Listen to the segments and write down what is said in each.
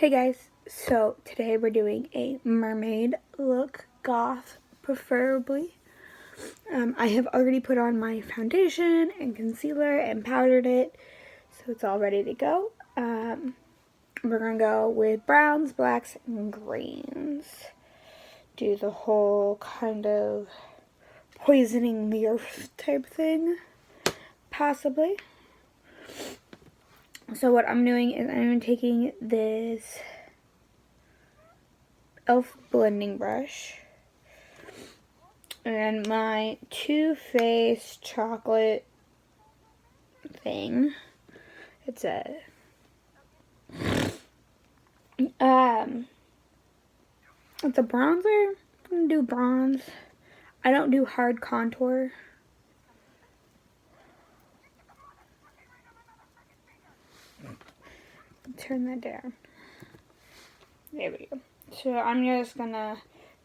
Hey guys, so today we're doing a mermaid look, goth preferably. I have already put on my foundation and concealer and powdered it, so it's all ready to go. We're going to go with browns, blacks, and greens. Do the whole kind of poisoning the earth type thing, possibly. So what I'm doing is I'm taking this e.l.f. blending brush and my Too Faced chocolate thing. It's a it's a bronzer. I'm gonna do bronze. I don't do hard contour. Turn that down. There we go. So I'm just gonna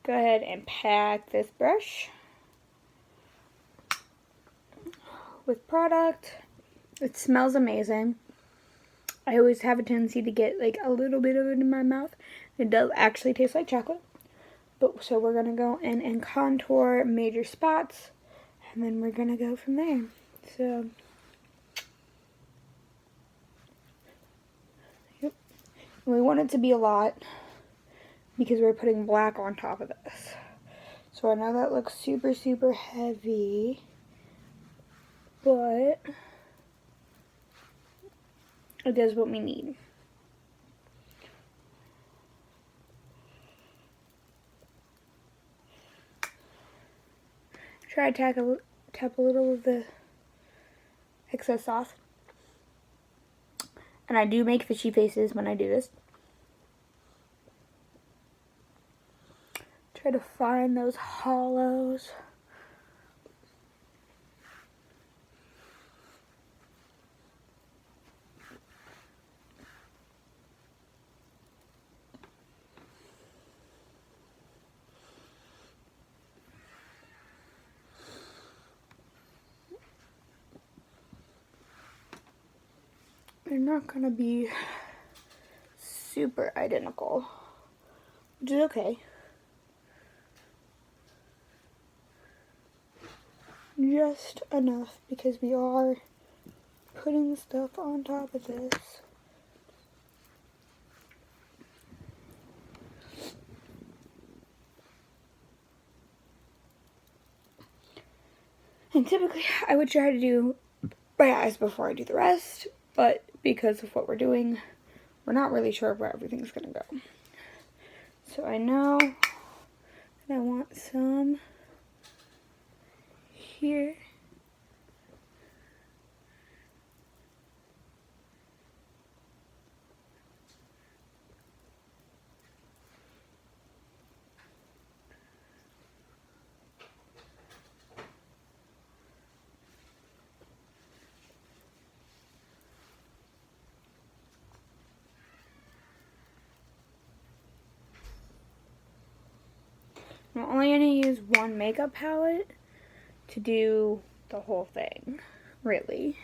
go ahead and pack this brush with product. It smells amazing. I always have a tendency to get like a little bit of it in my mouth. It does actually taste like chocolate. But so we're gonna go in and contour major spots, and then we're gonna go from there. So yep. We want it to be a lot because we're putting black on top of this. So I know that looks super, super heavy, but it does what we need. Try to tap a little of the excess off. And I do make fishy faces when I do this. Try to find those hollows. They're not gonna be super identical, which is okay. Just enough because we are putting stuff on top of this. And typically I would try to do my eyes before I do the rest, but because of what we're doing, we're not really sure where everything's gonna go. So I know that I want some here. I'm only going to use one makeup palette to do the whole thing, really.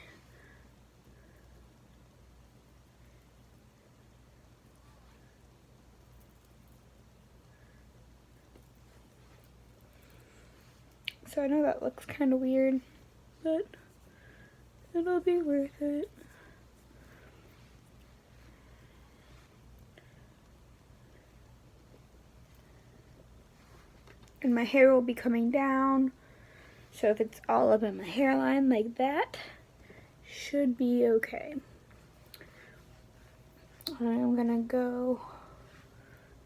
So I know that looks kind of weird, but it'll be worth it. And my hair will be coming down, so if it's all up in my hairline like that, should be okay. I'm gonna go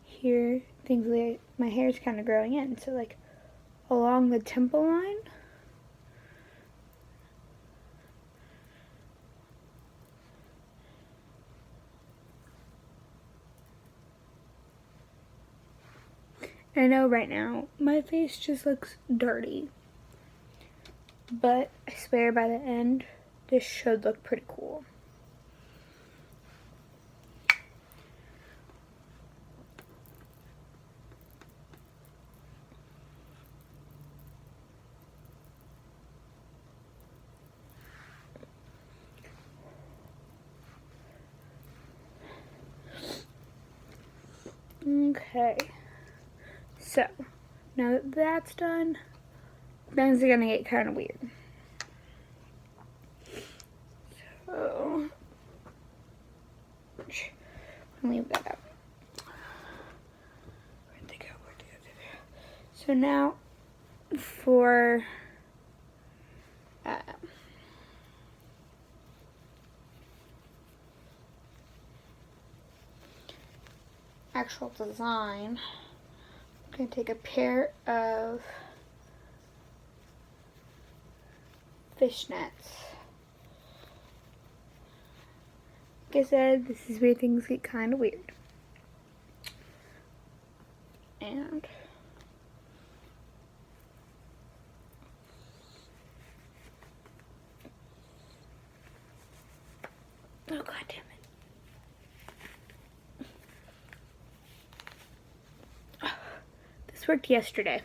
here, things like my hair's kind of growing in, so like along the temple line. I know right now my face just looks dirty, but I swear by the end this should look pretty cool. Okay, so now that that's done, things are gonna get kind of weird. So, leave that out. So now for actual design, I'm going to take a pair of fishnets. Like I said, this is where things get kind of weird. And oh, god damn it. This worked yesterday.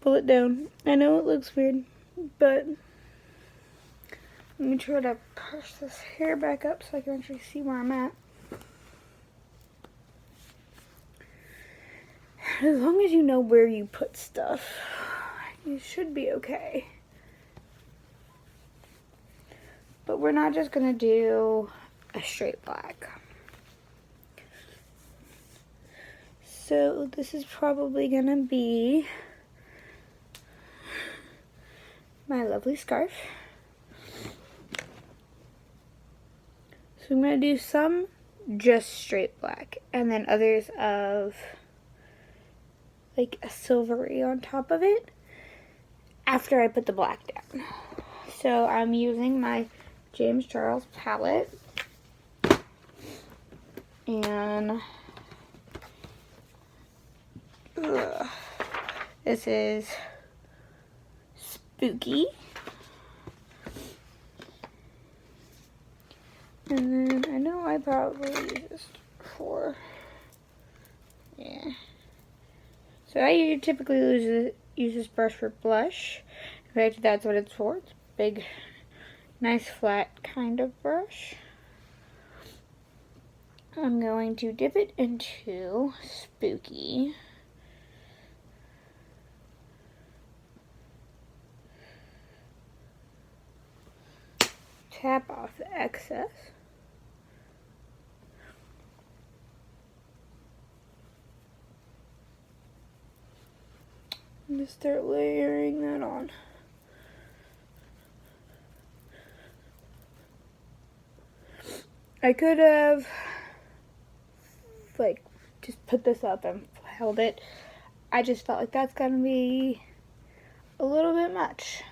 Pull it down. I know it looks weird, but let me try to push this hair back up so I can actually see where I'm at. As long as you know where you put stuff, you should be okay. But we're not just gonna do a straight black. So this is probably gonna be my lovely scarf. So I'm gonna do some just straight black and then others of like a silvery on top of it after I put the black down. So I'm using my James Charles palette, and this is Spooky. And then I know I probably use this for, yeah. So I typically use this brush for blush. In fact, that's what it's for. It's a big, nice flat kind of brush. I'm going to dip it into Spooky. Tap off the excess. And just start layering that on. I could have like just put this up and held it. I just felt like that's gonna be a little bit much.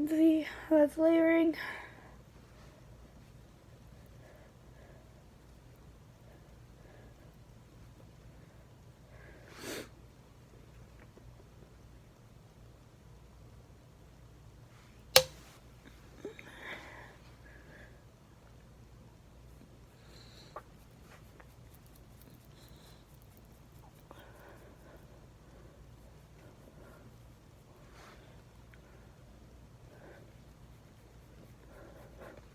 See how that's layering?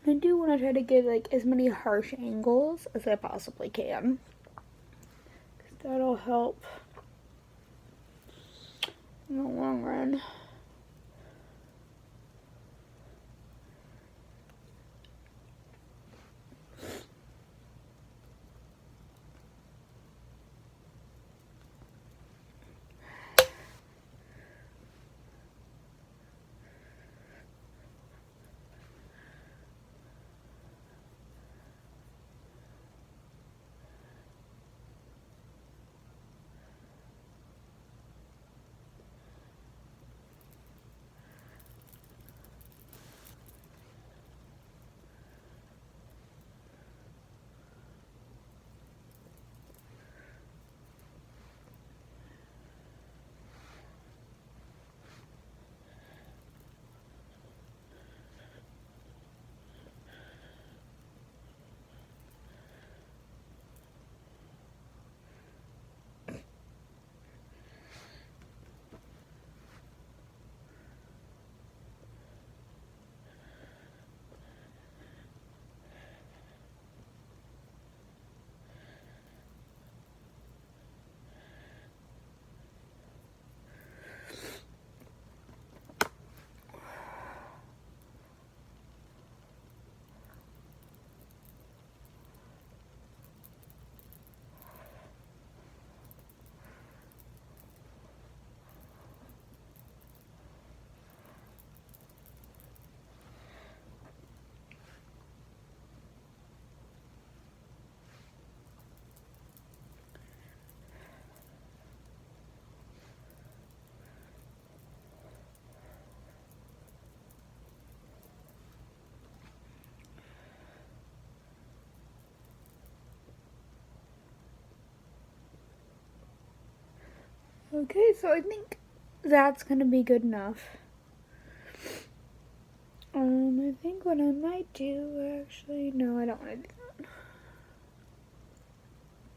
I do want to try to get like as many harsh angles as I possibly can, because that'll help in the long run. Okay, so I think that's gonna be good enough. I think what I might do, actually, no, I don't want to do that.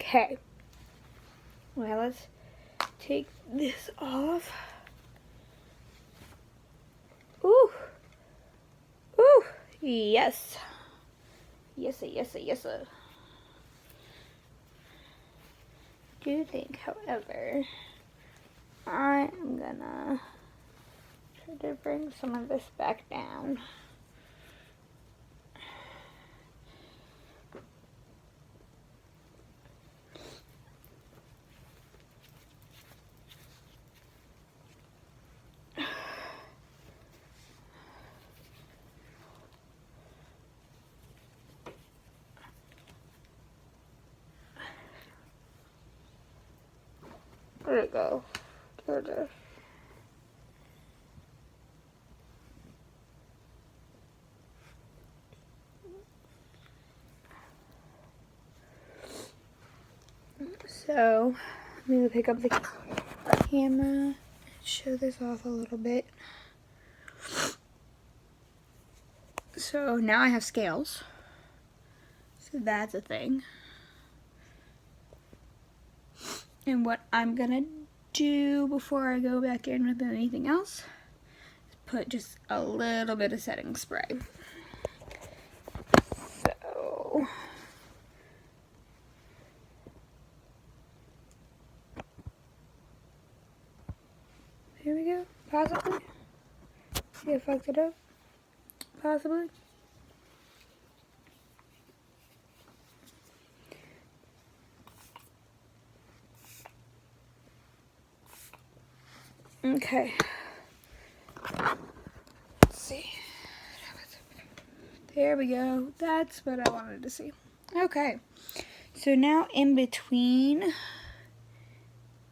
Okay. Well, let's take this off. Ooh. Ooh. Yes. Yes, sir, yes, sir, yes, sir. I do think, however, I am gonna try to bring some of this back down. Where'd it go? There it is. So, I'm gonna pick up the camera and show this off a little bit. So now I have scales. So that's a thing. And what I'm gonna do before I go back in with anything else is put just a little bit of setting spray. So here we go. Possibly. See, I fucked it up. Possibly. Okay. Let's see. There we go. That's what I wanted to see. Okay. So now in between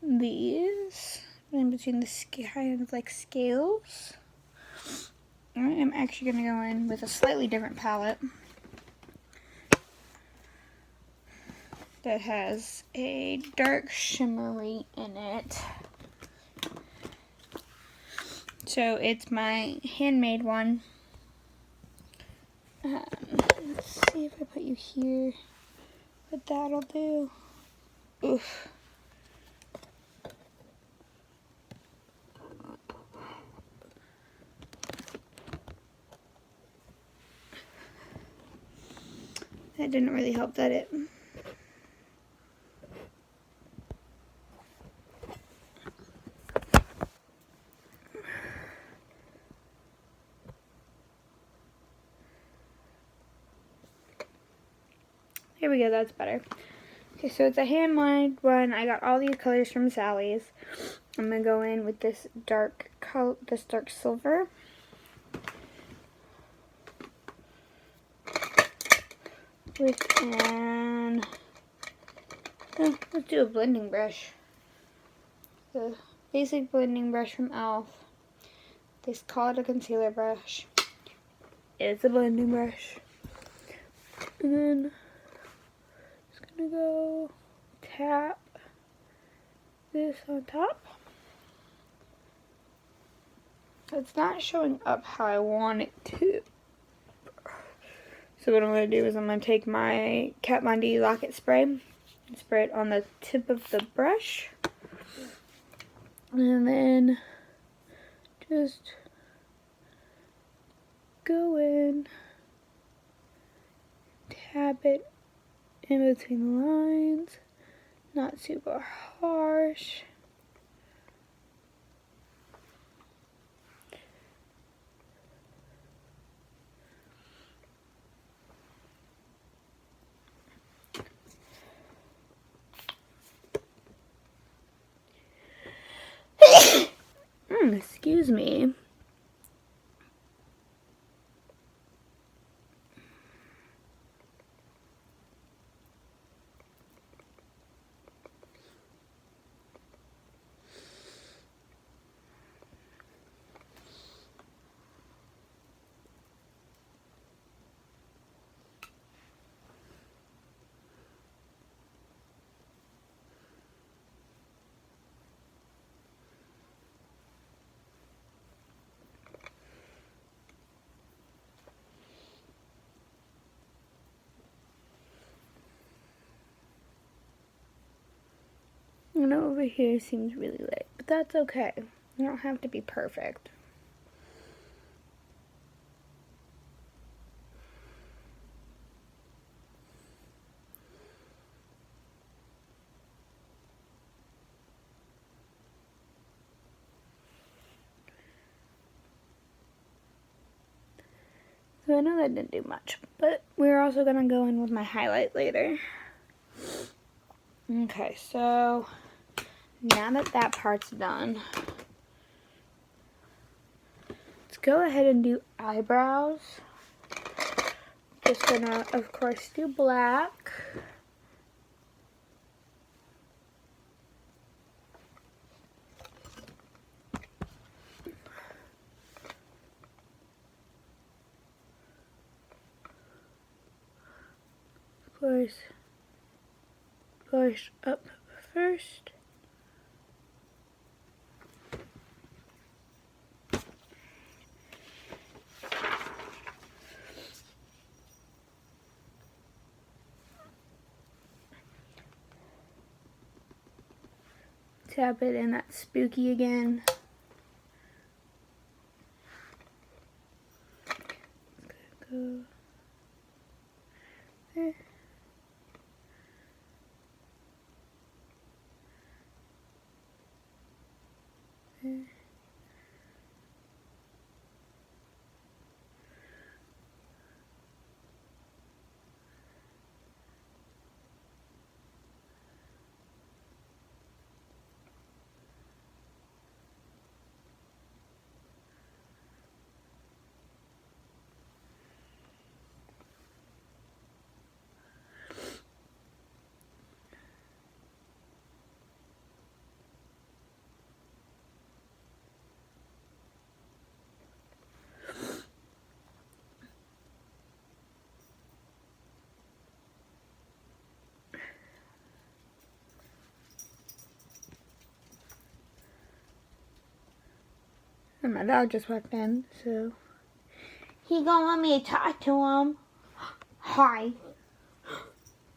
these, in between the kind of like scales, I am actually going to go in with a slightly different palette that has a dark shimmery in it. So it's my handmade one. Let's see if I put you here, what that'll do. Oof. That didn't really help, that it. Here we go, that's better. Okay, so it's a hand-lined one. I got all these colors from Sally's. I'm gonna go in with this dark silver. With an, let's do a blending brush. The basic blending brush from e.l.f. They call it a concealer brush. It's a blending brush. And then just gonna go tap this on top. It's not showing up how I want it to. So what I'm going to do is I'm going to take my Kat Von D Lock-It Spray and spray it on the tip of the brush. And then just go in, tap it in between the lines, not super harsh. Excuse me. And over here seems really light, but that's okay. You don't have to be perfect. So I know that didn't do much, but we're also going to go in with my highlight later. Okay, so now that that part's done, let's go ahead and do eyebrows. Just gonna, of course, do black. Of course, push up first. Tap it in that spooky again. Go there. There. And my dog just walked in, so he gonna want me to talk to him. Hi.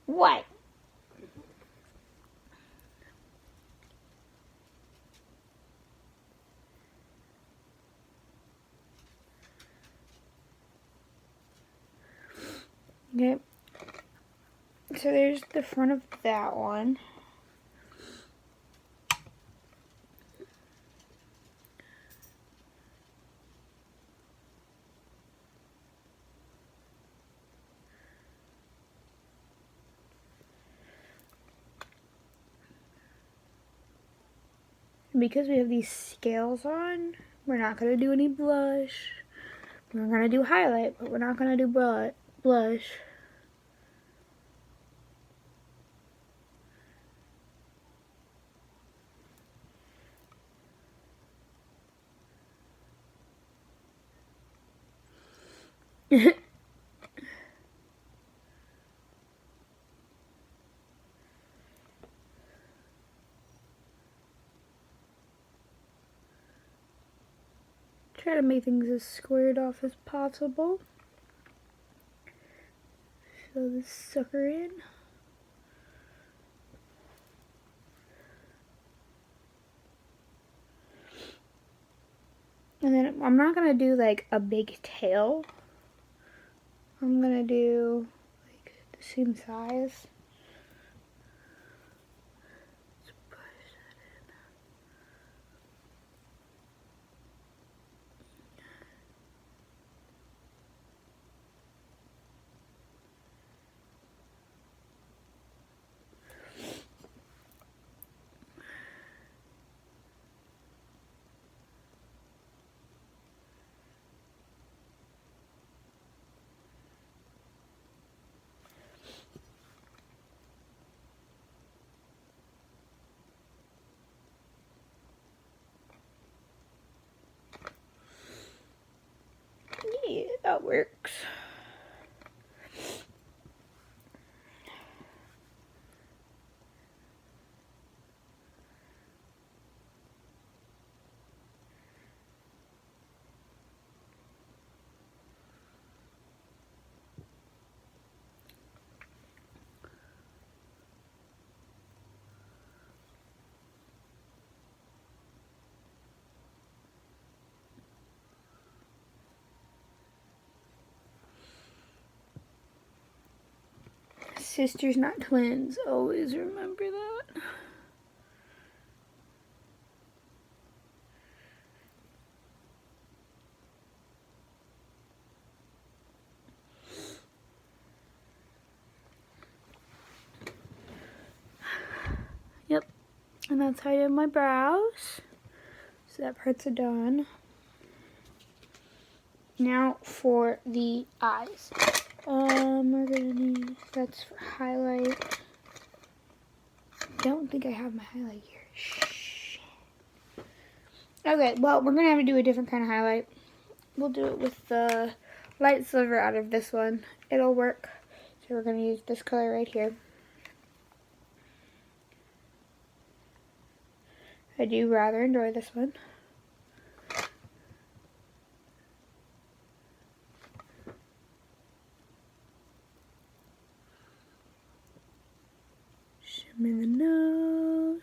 What? Okay. So there's the front of that one. Because we have these scales on, we're not going to do any blush. We're going to do highlight, but we're not going to do blush. Try to make things as squared off as possible. Fill this sucker in. And then I'm not going to do like a big tail. I'm going to do like the same size. Let's push that in. Sisters, not twins. Always remember that. Yep. And that's how I did my brows. So that part's done. Now for the eyes. We're gonna need, that's for highlight. Don't think I have my highlight here. Shh. Okay, well, we're gonna have to do a different kind of highlight. We'll do it with the light silver out of this one. It'll work. So we're gonna use this color right here. I do rather enjoy this one. Shimmer the nose.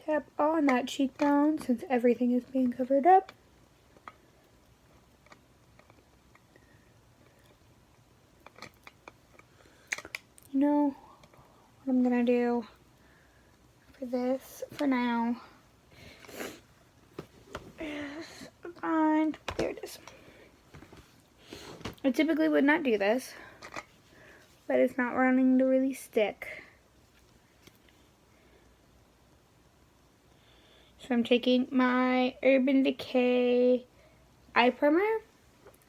Tap on that cheekbone since everything is being covered up. You know what I'm gonna do for this for now is find, there it is. I typically would not do this, but it's not running to really stick. So I'm taking my Urban Decay eye primer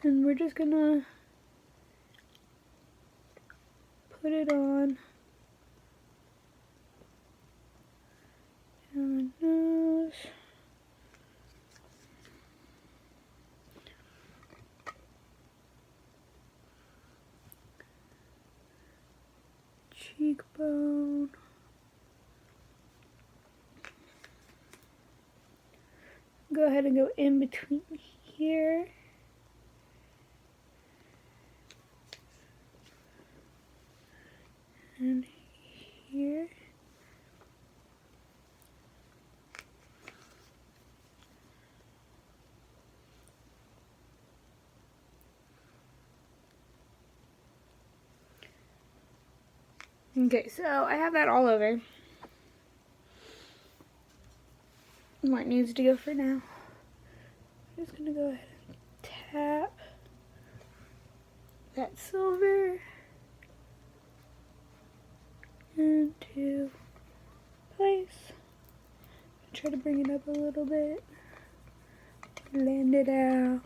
and we're just gonna put it on down the nose. Cheekbone. Go ahead and go in between here. And here. Okay, so I have that all over. What needs to go for now? I'm just gonna go ahead and tap that silver into place. Try to bring it up a little bit. Blend it out.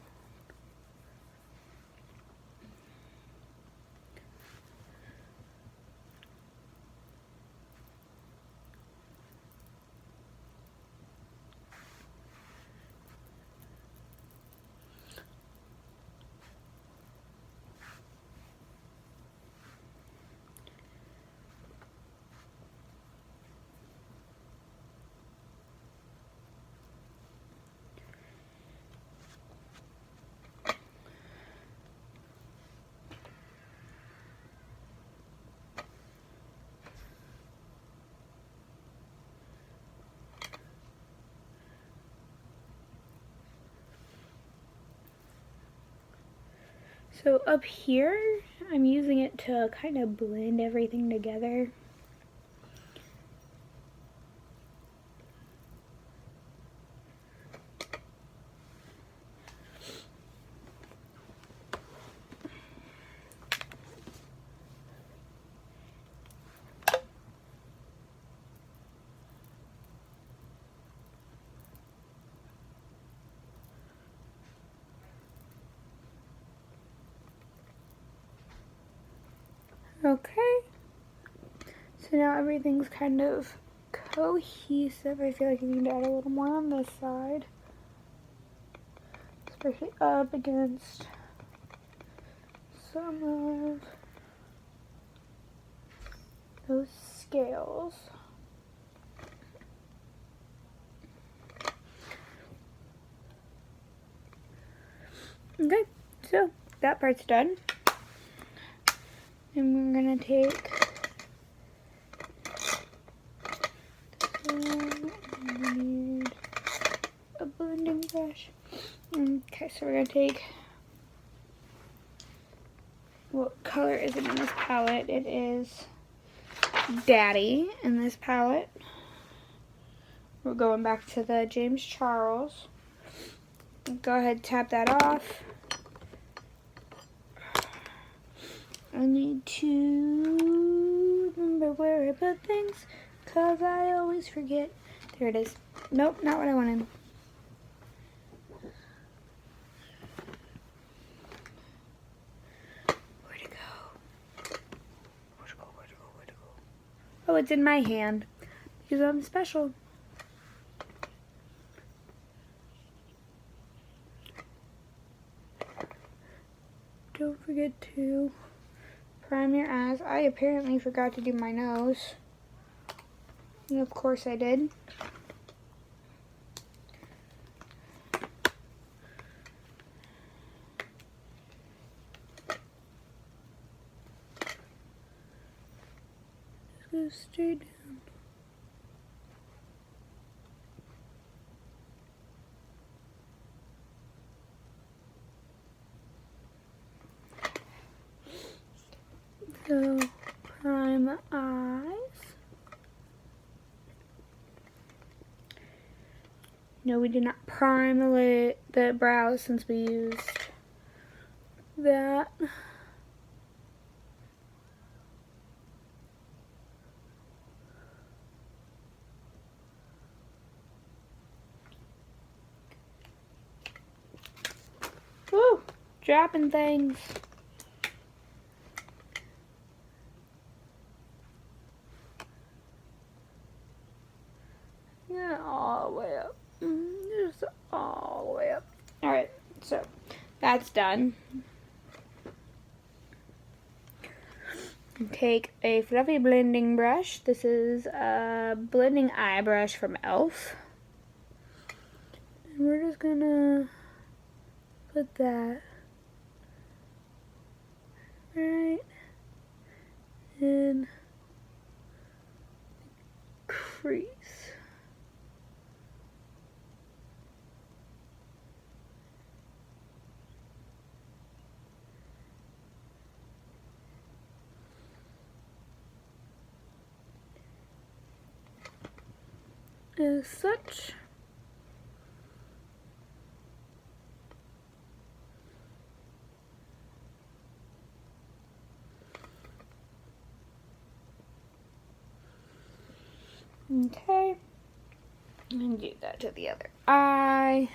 So up here, I'm using it to kind of blend everything together. Okay, so now everything's kind of cohesive. I feel like I need to add a little more on this side, especially up against some of those scales. Okay, so that part's done. And we're gonna take and blending brush. Okay, so we're going to take, what color is it in this palette? It is Daddy in this palette. We're going back to the James Charles. Go ahead, tap that off. I need to remember where I put things, because I always forget. There it is. Nope, not what I wanted. Where'd it go? Where'd it go? Where'd it go? Where'd it go? Oh, it's in my hand, because I'm special. Don't forget to prime your eyes. I apparently forgot to do my nose. And of course I did. Just go straight down. So, prime the eyes. No, we did not prime the brows since we used that. Woo! Dropping things. Yeah, all the way up. Just all the way up. Alright, so that's done. Take a fluffy blending brush. This is a blending eye brush from e.l.f. And we're just gonna put that right in the crease. As such. Okay, and do that to the other eye.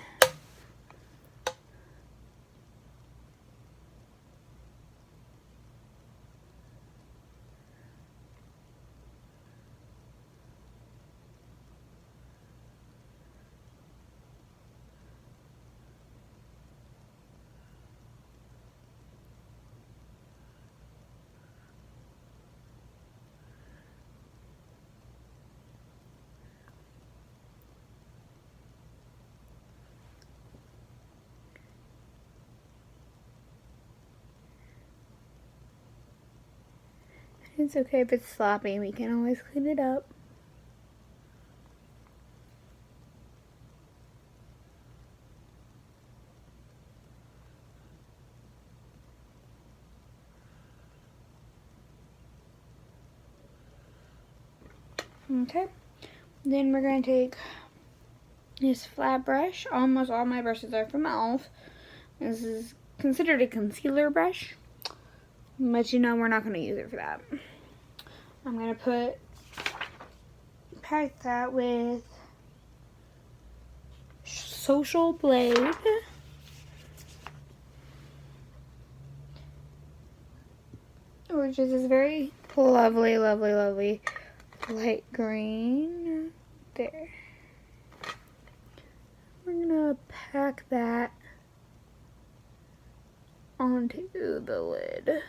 It's okay if it's sloppy, we can always clean it up. Okay, then we're going to take this flat brush. Almost all my brushes are from e.l.f. This is considered a concealer brush, but you know we're not going to use it for that. I'm going to pack that with Social Blade. Which is this very lovely, lovely, lovely light green. There. We're gonna pack that onto the lid.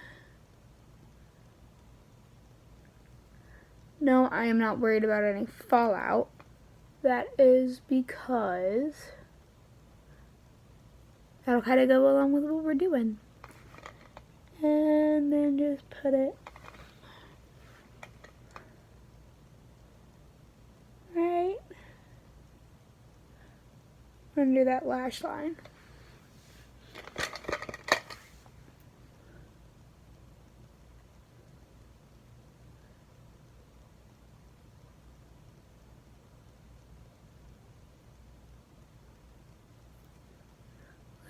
No, I am not worried about any fallout. That is because that'll kind of go along with what we're doing. And then just put it right under that lash line.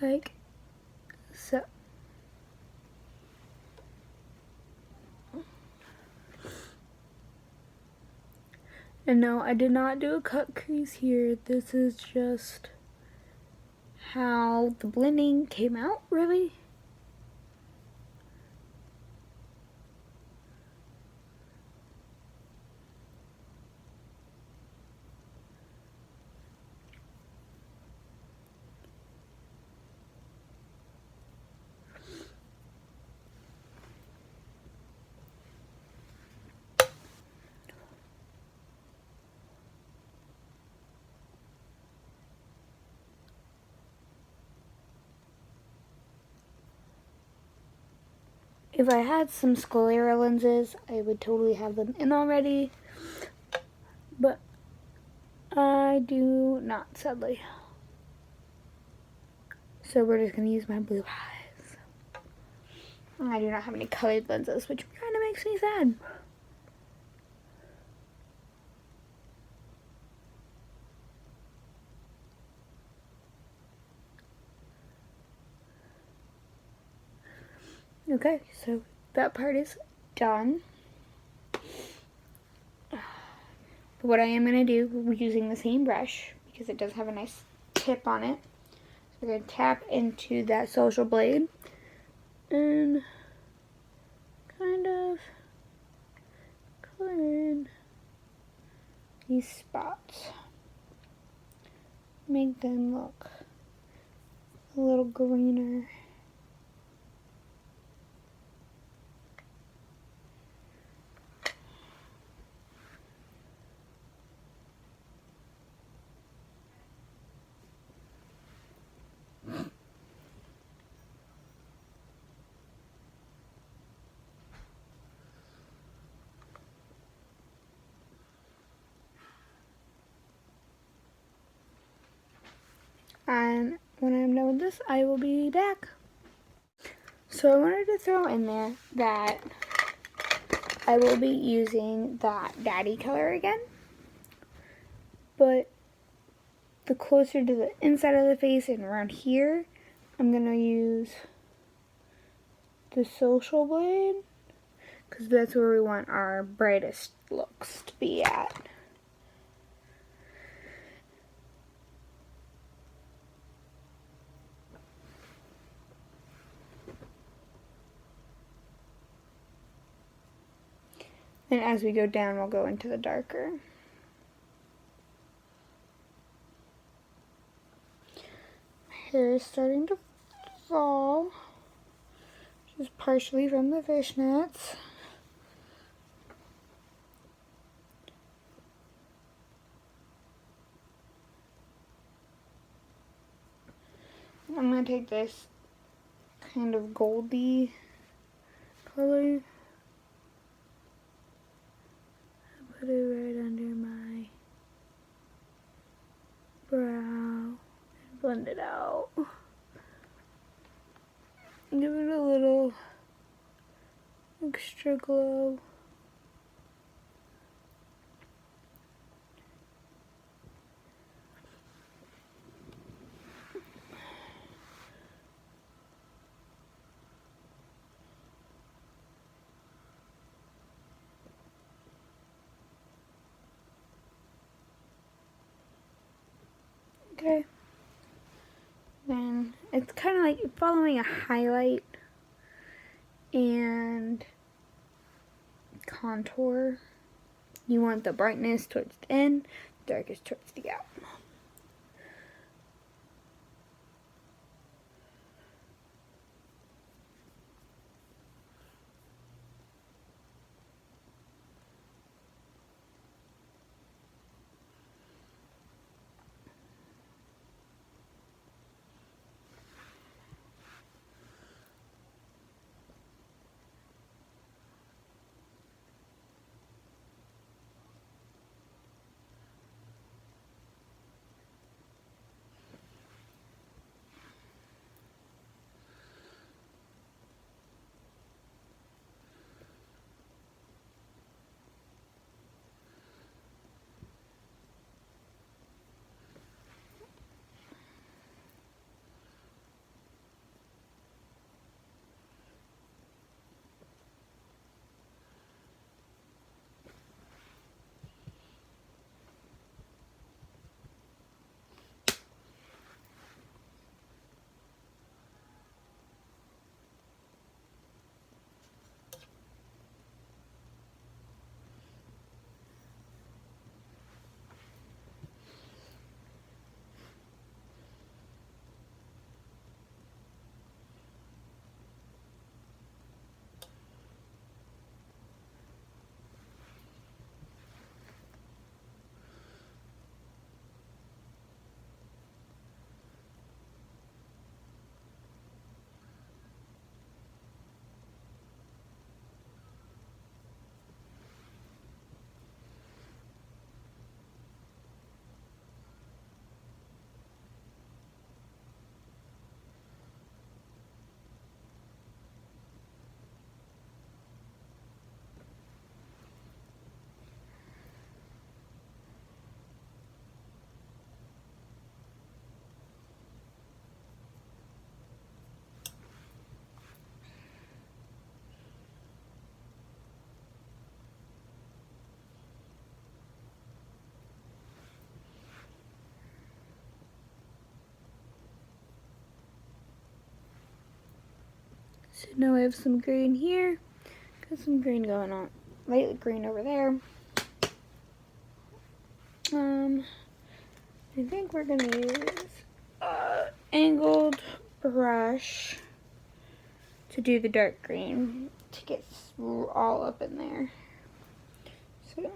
Like so. And no, I did not do a cut crease here. This is just how the blending came out, really. If I had some sclera lenses, I would totally have them in already, but I do not, sadly. So we're just going to use my blue eyes. I do not have any colored lenses, which kind of makes me sad. Okay, so that part is done. But what I am going to do, we're using the same brush, because it does have a nice tip on it. So we're going to tap into that social blade and kind of color in these spots. Make them look a little greener. And when I'm done with this, I will be back. So I wanted to throw in there that I will be using that daddy color again. But the closer to the inside of the face and around here, I'm going to use the social blade, because that's where we want our brightest looks to be at. And as we go down, we'll go into the darker. My hair is starting to fall, just partially from the fishnets. I'm going to take this kind of goldy color, put it right under my brow, and blend it out. Give it a little extra glow. Okay. Then it's kind of like following a highlight and contour. You want the brightness towards the end, darkest towards the out. So now I have some green here. Got some green going on. Light green over there. I think we're gonna use angled brush to do the dark green to get all up in there. So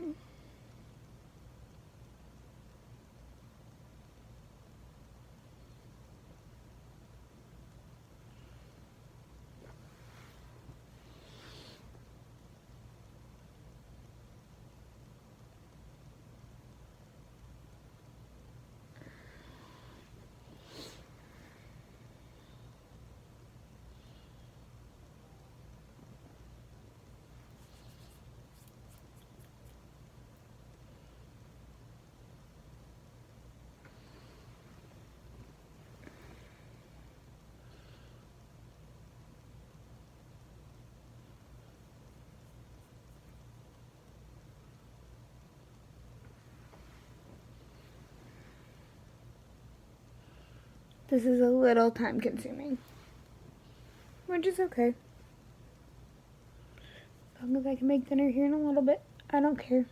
this is a little time consuming, which is okay. As long as I can make dinner here in a little bit, I don't care.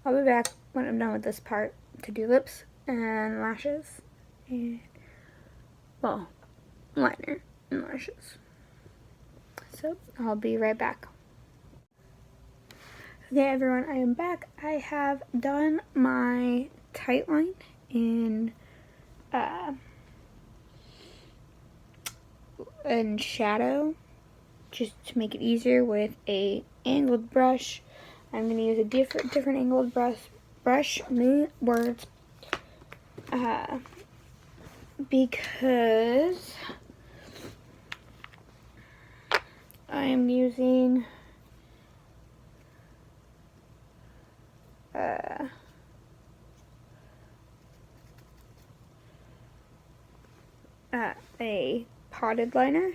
I'll be back when I'm done with this part to do lips and lashes and, well, liner and lashes. So I'll be right back. Okay everyone, I am back. I have done my tight line in shadow just to make it easier with a angled brush. I'm going to use a different angled brush, new words, because I am using a potted liner.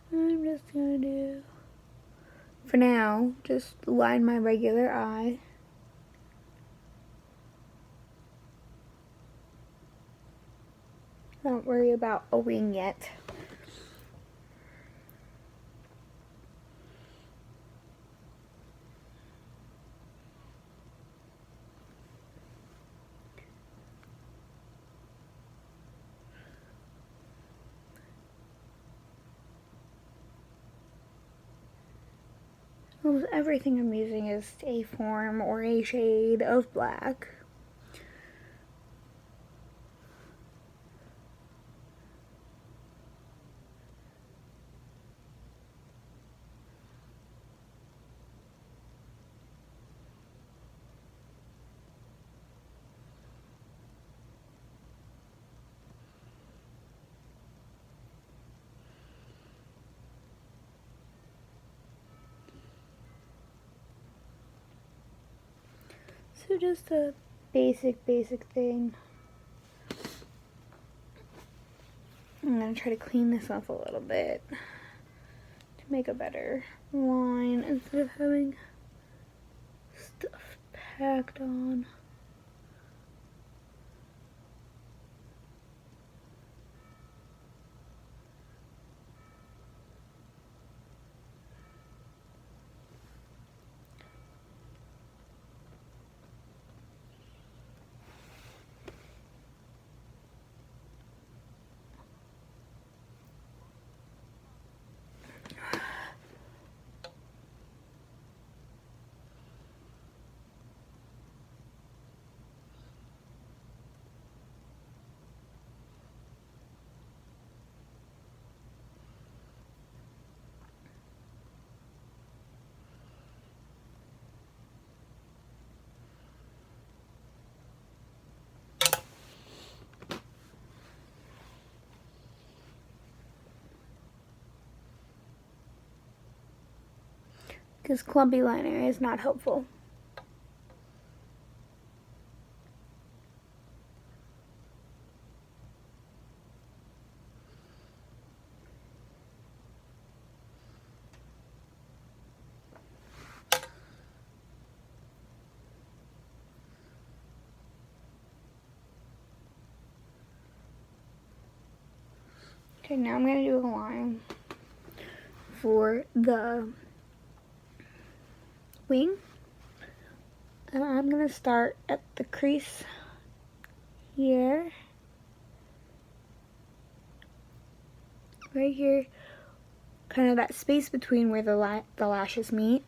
I'm just gonna do, for now, just line my regular eye. Don't worry about a wing yet. Almost everything I'm using is a form or a shade of black. So just a basic thing. I'm going to try to clean this off a little bit to make a better line instead of having stuff packed on. because clumpy liner is not helpful. Okay, now I'm going to do a line for the wing. And I'm going to start at the crease here. Right here. Kind of that space between where the lashes meet.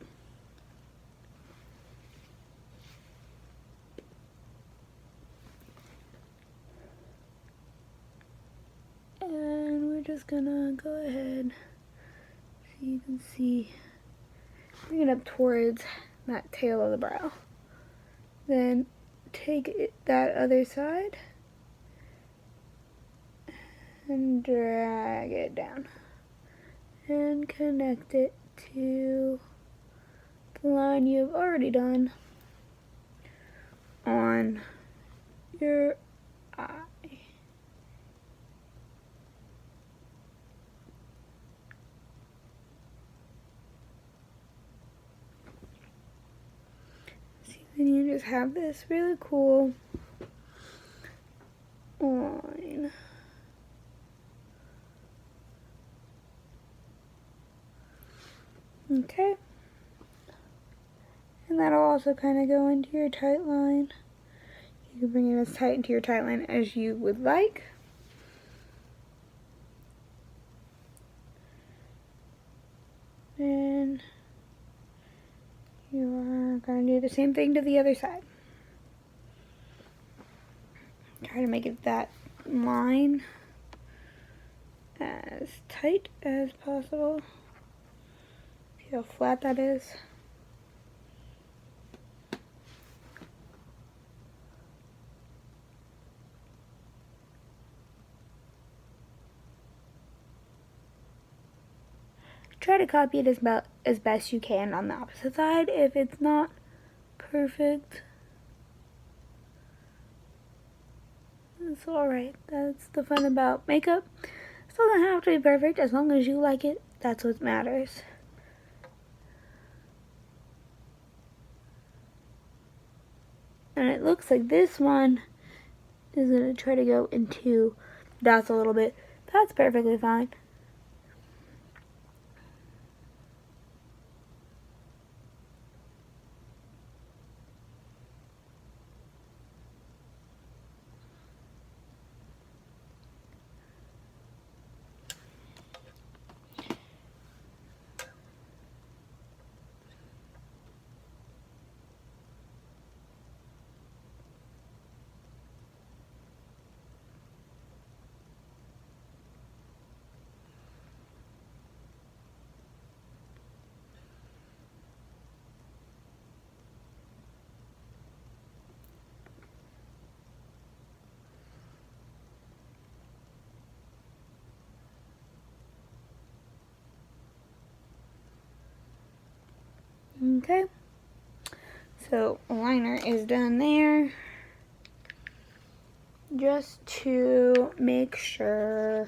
And we're just gonna go ahead so you can see, bring it up towards that tail of the brow. Then take that other side and drag it down and connect it to the line you've already done on your eye. Then you just have this really cool line. Okay. And that'll also kind of go into your tight line. You can bring it as tight into your tight line as you would like. And you are going to do the same thing to the other side. Try to make it that line as tight as possible. See how flat that is? Try to copy it as best you can on the opposite side. If it's not perfect, it's alright. That's the fun about makeup. It doesn't have to be perfect. As long as you like it, that's what matters. And it looks like this one is going to try to go into dots a little bit. That's perfectly fine. Okay, so liner is done there. Just to make sure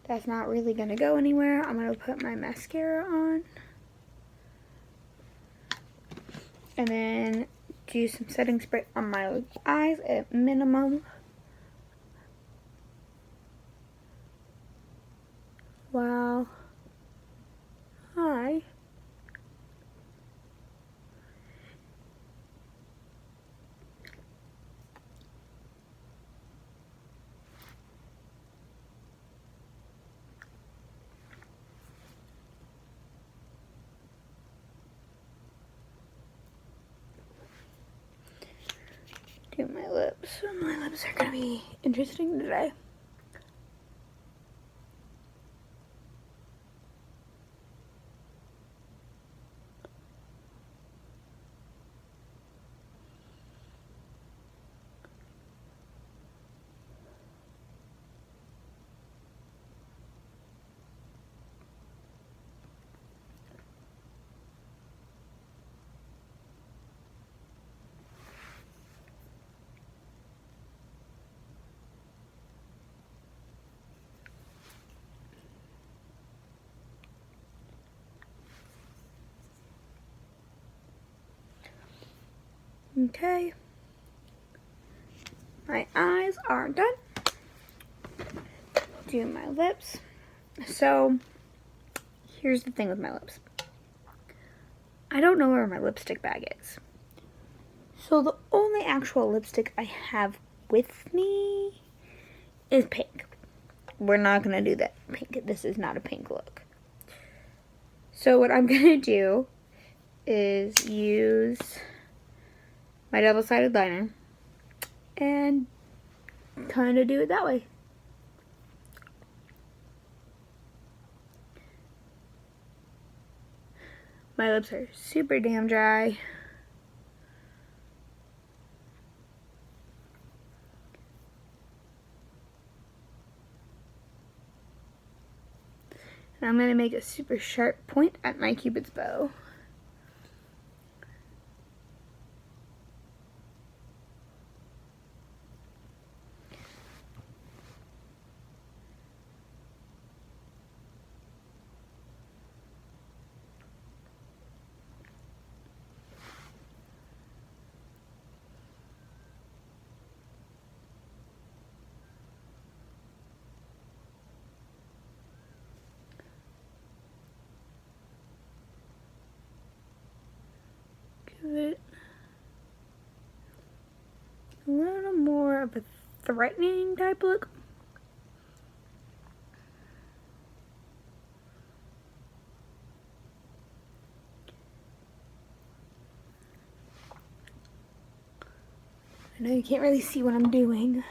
that's not really going to go anywhere, I'm going to put my mascara on. And then do some setting spray on my eyes at minimum. Wow. Hi. Do my lips. My lips are going to be interesting today. Okay. My eyes are done. Do my lips. So, here's the thing with my lips. I don't know where my lipstick bag is. So the only actual lipstick I have with me is pink. We're not going to do that pink. This is not a pink look. So what I'm going to do is use my double-sided liner and kind of do it that way. My lips are super damn dry. And I'm going to make a super sharp point at my Cupid's bow. Give it a little more of a threatening type look. I know you can't really see what I'm doing.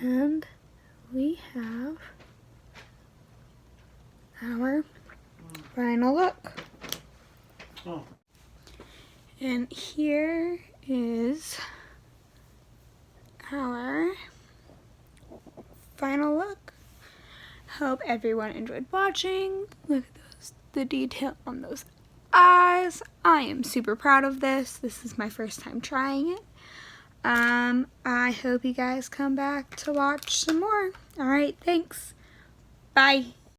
And we have our final look. Oh. And here is our final look. Hope everyone enjoyed watching. Look at those, the detail on those eyes. I am super proud of this. This is my first time trying it. I hope you guys come back to watch some more. Alright, thanks. Bye.